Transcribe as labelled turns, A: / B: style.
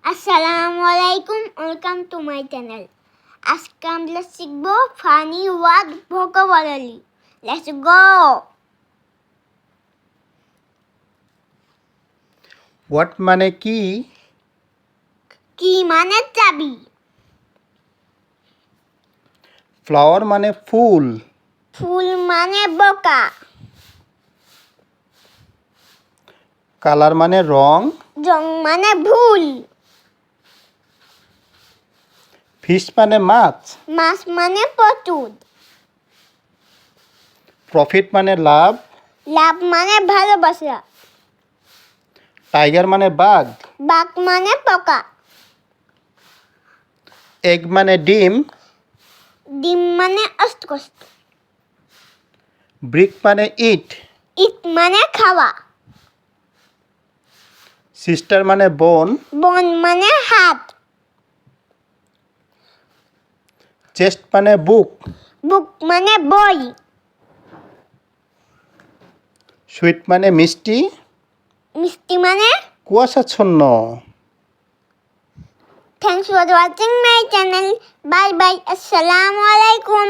A: আসসালামু আলাইকুম, welcome to my channel. আজকে আমরা শিখব funny word vocabulary. Let's go.
B: What মানে কি?
A: কি মানে চাবি।
B: ফ্লাওয়ার মানে ফুল।
A: ফুল মানে বোকা।
B: কালার মানে রং।
A: রং মানে ভুল।
B: ফিশ মানে মাছ।
A: মাছ মানে প্রচুর।
B: প্রফিট মানে লাভ।
A: লাভ মানে ভালোবাসা।
B: টাইগার মানে বাঘ।
A: বাঘ মানে পোকা।
B: এগ মানে ডিম।
A: ডিম মানে অস্ত্র।
B: ব্রিক মানে ইট।
A: ইট মানে খাওয়া।
B: সিস্টার মানে বোন।
A: বোন মানে হাত।
B: চেস্ট মানে বুক।
A: বুক মানে বই।
B: সুইট মানে মিষ্টি।
A: মিষ্টি মানে
B: কুয়াশাচ্ছন্ন।
A: Thanks for watching my channel. Bye bye. Assalamu alaikum.